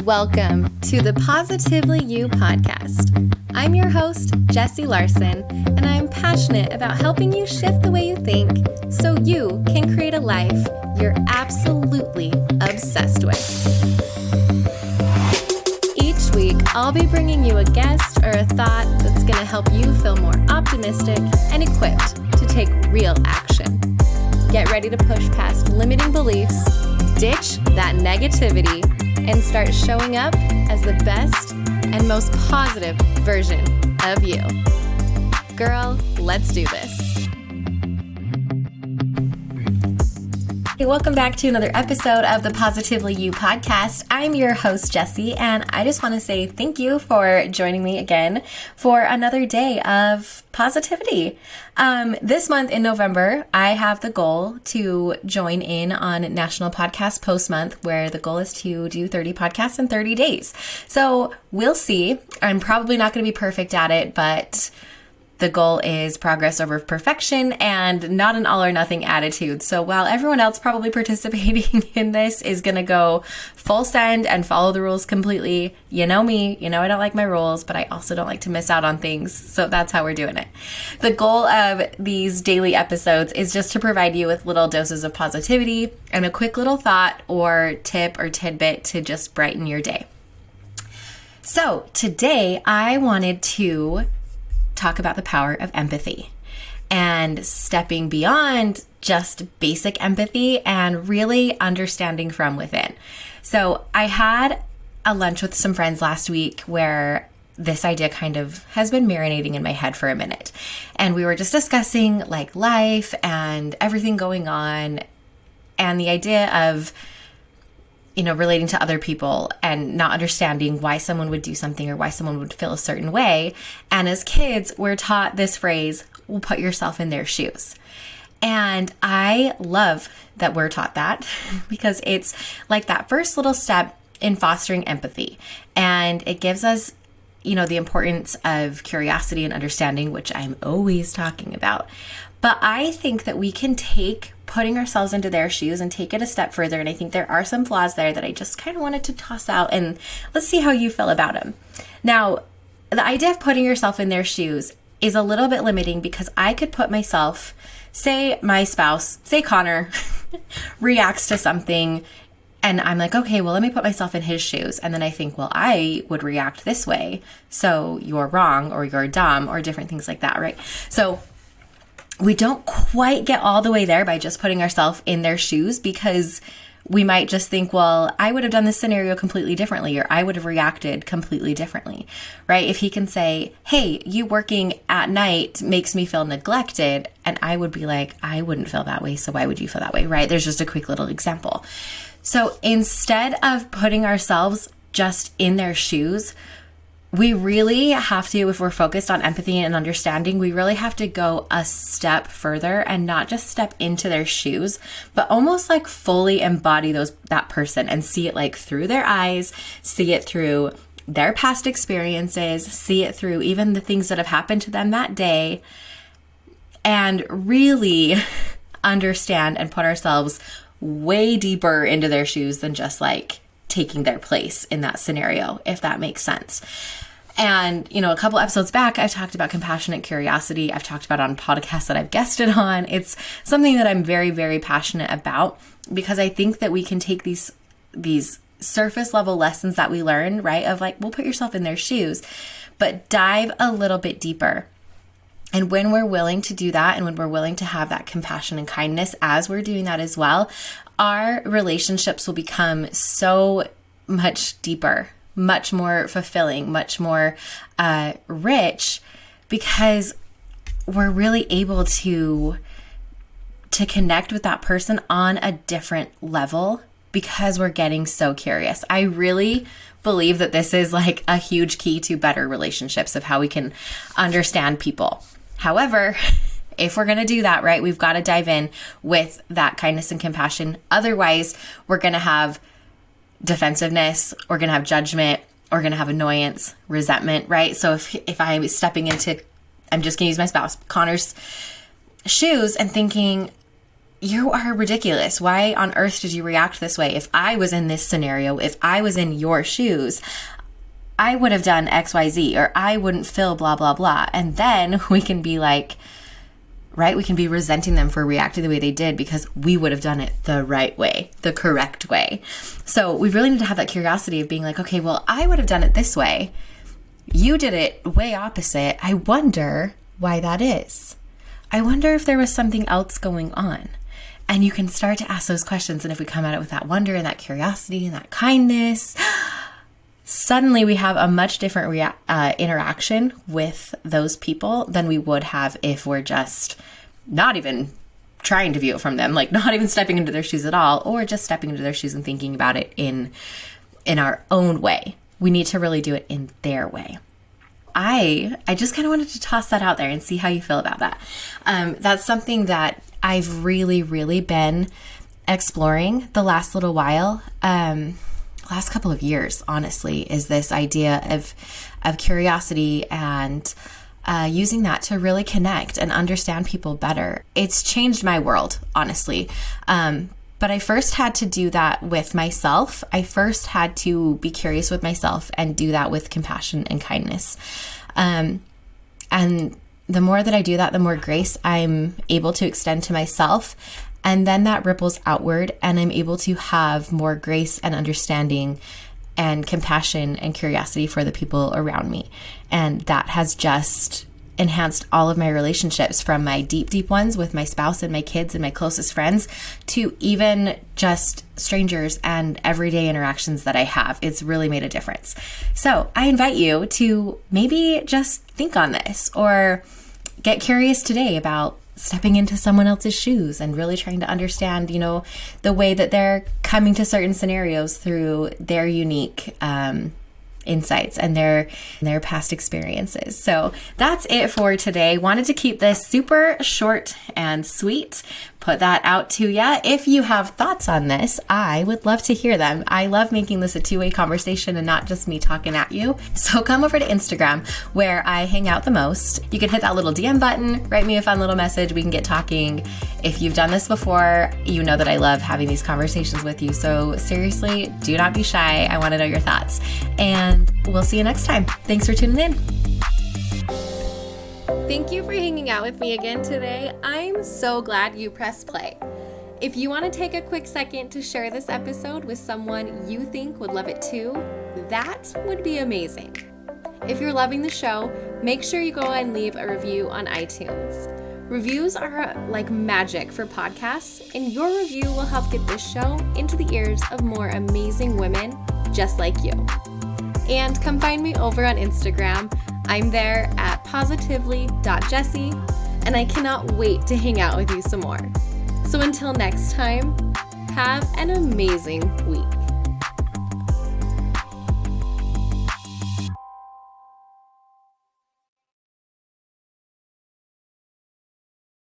Welcome to the Positively You podcast. I'm your host, Jessie Larson, and I'm passionate about helping you shift the way you think so you can create a life you're absolutely obsessed with. Each week, I'll be bringing you a guest or a thought that's going to help you feel more optimistic and equipped to take real action. Get ready to push past limiting beliefs, ditch that negativity, and start showing up as the best and most positive version of you. Girl, let's do this. Hey, welcome back to another episode of the Positively You podcast. I'm your host, Jessie, and I just want to say thank you for joining me again for another day of positivity. This month in November, I have the goal to join in on National Podcast Post Month, where the goal is to do 30 podcasts in 30 days. So we'll see. I'm probably not going to be perfect at it, but the goal is progress over perfection and not an all or nothing attitude. So while everyone else probably participating in this is going to go full send and follow the rules completely, you know me, you know I don't like my rules, but I also don't like to miss out on things. So that's how we're doing it. The goal of these daily episodes is just to provide you with little doses of positivity and a quick little thought or tip or tidbit to just brighten your day. So today I wanted to talk about the power of empathy and stepping beyond just basic empathy and really understanding from within. So I had a lunch with some friends last week where this idea kind of has been marinating in my head for a minute. And we were just discussing like life and everything going on and the idea of relating to other people and not understanding why someone would do something or why someone would feel a certain way. And as kids, we're taught this phrase, well, put yourself in their shoes. And I love that we're taught that because it's like that first little step in fostering empathy. And it gives us, the importance of curiosity and understanding, which I'm always talking about. But I think that we can take putting ourselves into their shoes and take it a step further. And I think there are some flaws there that I just kind of wanted to toss out and let's see how you feel about them. Now, the idea of putting yourself in their shoes is a little bit limiting because I could put myself, say my spouse, say Connor, reacts to something and I'm like, okay, well, let me put myself in his shoes. And then I think, well, I would react this way. So you're wrong or you're dumb or different things like that, right? So we don't quite get all the way there by just putting ourselves in their shoes because we might just think, well, I would have done this scenario completely differently or I would have reacted completely differently, right? If he can say, hey, you working at night makes me feel neglected. And I would be like, I wouldn't feel that way. So why would you feel that way, right? There's just a quick little example. So instead of putting ourselves just in their shoes, we really have to, if we're focused on empathy and understanding, we really have to go a step further and not just step into their shoes, but almost like fully embody that person and see it like through their eyes, see it through their past experiences, see it through even the things that have happened to them that day, and really understand and put ourselves way deeper into their shoes than just like taking their place in that scenario, if that makes sense. And, a couple episodes back, I've talked about compassionate curiosity. I've talked about it on podcasts that I've guested on. It's something that I'm very, very passionate about because I think that we can take these surface level lessons that we learn, right? Of like, well, put yourself in their shoes, but dive a little bit deeper. And when we're willing to do that and when we're willing to have that compassion and kindness as we're doing that as well, our relationships will become so much deeper, much more fulfilling, much more rich because we're really able to connect with that person on a different level because we're getting so curious. I really believe that this is like a huge key to better relationships of how we can understand people. However, if we're going to do that, right, we've got to dive in with that kindness and compassion. Otherwise, we're going to have defensiveness, we're going to have judgment, we're going to have annoyance, resentment, right? So if I'm stepping into, I'm just going to use my spouse, Connor's shoes and thinking, you are ridiculous. Why on earth did you react this way? If I was in this scenario, if I was in your shoes, I would have done XYZ, or I wouldn't feel blah, blah, blah. And then we can be like, right? We can be resenting them for reacting the way they did because we would have done it the right way, the correct way. So we really need to have that curiosity of being like, okay, well, I would have done it this way. You did it way opposite. I wonder why that is. I wonder if there was something else going on. And you can start to ask those questions. And if we come at it with that wonder and that curiosity and that kindness, suddenly we have a much different interaction with those people than we would have if we're just not even trying to view it from them, like not even stepping into their shoes at all, or just stepping into their shoes and thinking about it in our own way. We need to really do it in their way. I just kind of wanted to toss that out there and see how you feel about that. That's something that I've really, really been exploring the last little while. Last couple of years, honestly, is this idea of curiosity and using that to really connect and understand people better. It's changed my world, honestly. But I first had to do that with myself. I first had to be curious with myself and do that with compassion and kindness. And the more that I do that, the more grace I'm able to extend to myself. And then that ripples outward, and I'm able to have more grace and understanding and compassion and curiosity for the people around me. And that has just enhanced all of my relationships, from my deep, deep ones with my spouse and my kids and my closest friends, to even just strangers and everyday interactions that I have. It's really made a difference. So I invite you to maybe just think on this, or get curious today about stepping into someone else's shoes and really trying to understand, the way that they're coming to certain scenarios through their unique insights and their past experiences. So that's it for today. Wanted to keep this super short and sweet. Put that out to ya. If you have thoughts on this, I would love to hear them. I love making this a two-way conversation and not just me talking at you. So come over to Instagram, where I hang out the most. You can hit that little DM button, write me a fun little message. We can get talking. If you've done this before, you know that I love having these conversations with you. So seriously, do not be shy. I want to know your thoughts. And we'll see you next time. Thanks for tuning in. Thank you for hanging out with me again today. I'm so glad you pressed play. If you want to take a quick second to share this episode with someone you think would love it too, that would be amazing. If you're loving the show, make sure you go and leave a review on iTunes. Reviews are like magic for podcasts, and your review will help get this show into the ears of more amazing women just like you. And come find me over on Instagram. I'm there at positively.jessie, and I cannot wait to hang out with you some more. So until next time, have an amazing week.